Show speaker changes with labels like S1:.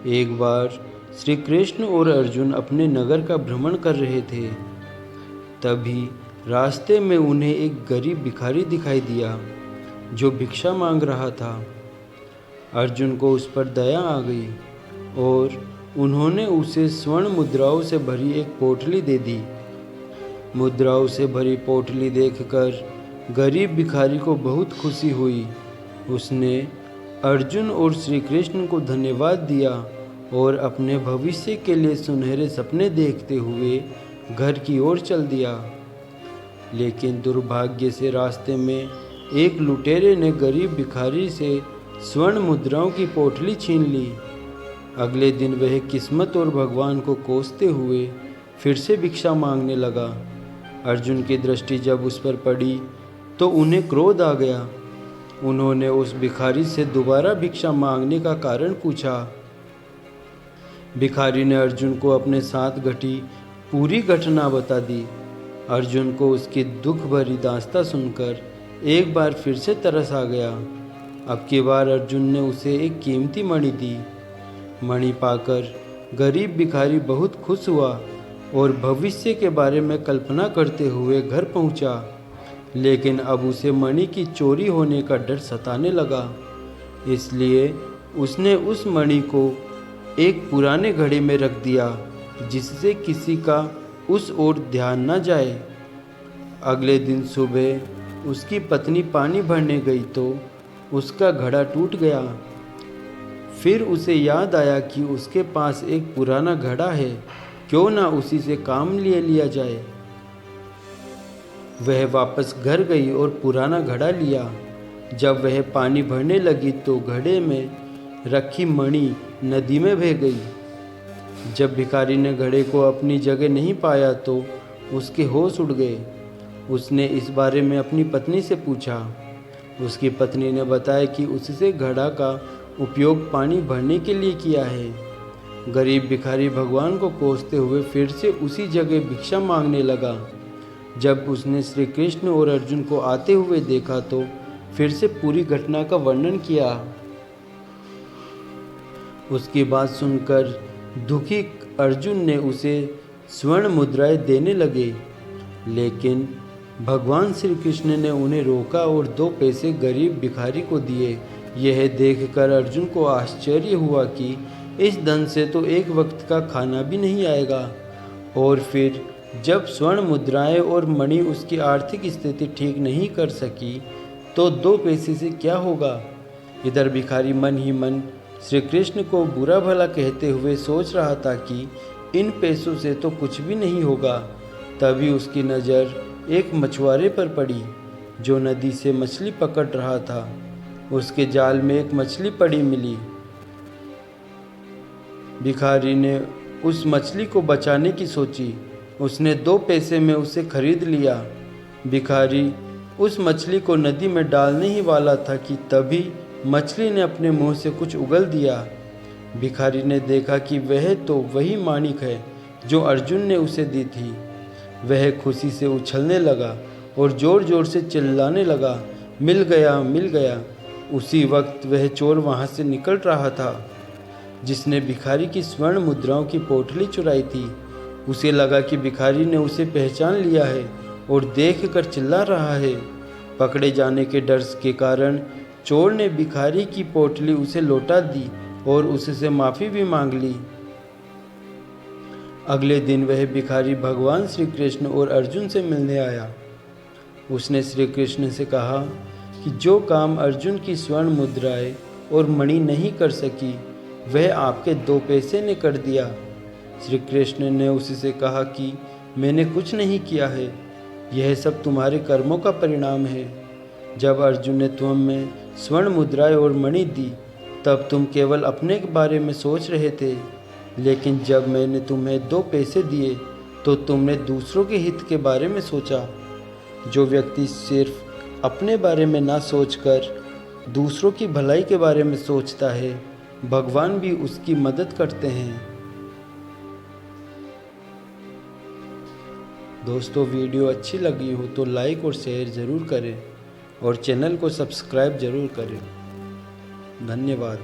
S1: एक बार श्री कृष्ण और अर्जुन अपने नगर का भ्रमण कर रहे थे। तभी रास्ते में उन्हें एक गरीब भिखारी दिखाई दिया जो भिक्षा मांग रहा था। अर्जुन को उस पर दया आ गई और उन्होंने उसे स्वर्ण मुद्राओं से भरी एक पोटली दे दी। मुद्राओं से भरी पोटली देखकर गरीब भिखारी को बहुत खुशी हुई। उसने अर्जुन और श्री कृष्ण को धन्यवाद दिया और अपने भविष्य के लिए सुनहरे सपने देखते हुए घर की ओर चल दिया। लेकिन दुर्भाग्य से रास्ते में एक लुटेरे ने गरीब भिखारी से स्वर्ण मुद्राओं की पोटली छीन ली। अगले दिन वह किस्मत और भगवान को कोसते हुए फिर से भिक्षा मांगने लगा। अर्जुन की दृष्टि जब उस पर पड़ी तो उन्हें क्रोध आ गया। उन्होंने उस भिखारी से दोबारा भिक्षा मांगने का कारण पूछा। भिखारी ने अर्जुन को अपने साथ घटी पूरी घटना बता दी। अर्जुन को उसकी दुख भरी दास्तां सुनकर एक बार फिर से तरस आ गया। अब की बार अर्जुन ने उसे एक कीमती मणि दी। मणि पाकर गरीब भिखारी बहुत खुश हुआ और भविष्य के बारे में कल्पना करते हुए घर पहुंचा। लेकिन अब उसे मणि की चोरी होने का डर सताने लगा, इसलिए उसने उस मणि को एक पुराने घड़े में रख दिया जिससे किसी का उस ओर ध्यान न जाए। अगले दिन सुबह उसकी पत्नी पानी भरने गई तो उसका घड़ा टूट गया। फिर उसे याद आया कि उसके पास एक पुराना घड़ा है, क्यों ना उसी से काम ले लिया जाए। वह वापस घर गई और पुराना घड़ा लिया। जब वह पानी भरने लगी तो घड़े में रखी मणि नदी में बह गई। जब भिखारी ने घड़े को अपनी जगह नहीं पाया तो उसके होश उड़ गए। उसने इस बारे में अपनी पत्नी से पूछा। उसकी पत्नी ने बताया कि उससे घड़ा का उपयोग पानी भरने के लिए किया है। गरीब भिखारी भगवान को कोसते हुए फिर से उसी जगह भिक्षा मांगने लगा। जब उसने श्री कृष्ण और अर्जुन को आते हुए देखा तो फिर से पूरी घटना का वर्णन किया। उसकी बात सुनकर दुखी अर्जुन ने उसे स्वर्ण मुद्राएं देने लगे, लेकिन भगवान श्री कृष्ण ने उन्हें रोका और 2 पैसे गरीब भिखारी को दिए। यह देखकर अर्जुन को आश्चर्य हुआ कि इस धन से तो एक वक्त का खाना भी नहीं आएगा। और फिर जब स्वर्ण मुद्राएं और मणि उसकी आर्थिक स्थिति ठीक नहीं कर सकी तो 2 पैसे से क्या होगा। इधर भिखारी मन ही मन श्री कृष्ण को बुरा भला कहते हुए सोच रहा था कि इन पैसों से तो कुछ भी नहीं होगा। तभी उसकी नज़र एक मछुआरे पर पड़ी जो नदी से मछली पकड़ रहा था। उसके जाल में एक मछली पड़ी मिली। भिखारी ने उस मछली को बचाने की सोची। उसने 2 पैसे में उसे खरीद लिया। भिखारी उस मछली को नदी में डालने ही वाला था कि तभी मछली ने अपने मुंह से कुछ उगल दिया। भिखारी ने देखा कि वह तो वही माणिक है जो अर्जुन ने उसे दी थी। वह खुशी से उछलने लगा और ज़ोर ज़ोर से चिल्लाने लगा, मिल गया, मिल गया। उसी वक्त वह चोर वहाँ से निकल रहा था जिसने भिखारी की स्वर्ण मुद्राओं की पोटली चुराई थी। उसे लगा कि भिखारी ने उसे पहचान लिया है और देखकर चिल्ला रहा है। पकड़े जाने के डर के कारण चोर ने भिखारी की पोटली उसे लौटा दी और उससे माफ़ी भी मांग ली। अगले दिन वह भिखारी भगवान श्री कृष्ण और अर्जुन से मिलने आया। उसने श्री कृष्ण से कहा कि जो काम अर्जुन की स्वर्ण मुद्राएं और मणि नहीं कर सकी वह आपके 2 पैसे ने कर दिया। श्री कृष्ण ने उससे कहा कि मैंने कुछ नहीं किया है, यह सब तुम्हारे कर्मों का परिणाम है। जब अर्जुन ने तुम्हें स्वर्ण मुद्राएं और मणि दी तब तुम केवल अपने बारे में सोच रहे थे, लेकिन जब मैंने तुम्हें 2 पैसे दिए तो तुमने दूसरों के हित के बारे में सोचा। जो व्यक्ति सिर्फ अपने बारे में ना सोचकर दूसरों की भलाई के बारे में सोचता है, भगवान भी उसकी मदद करते हैं। दोस्तों, वीडियो अच्छी लगी हो तो लाइक और शेयर ज़रूर करें और चैनल को सब्सक्राइब ज़रूर करें। धन्यवाद।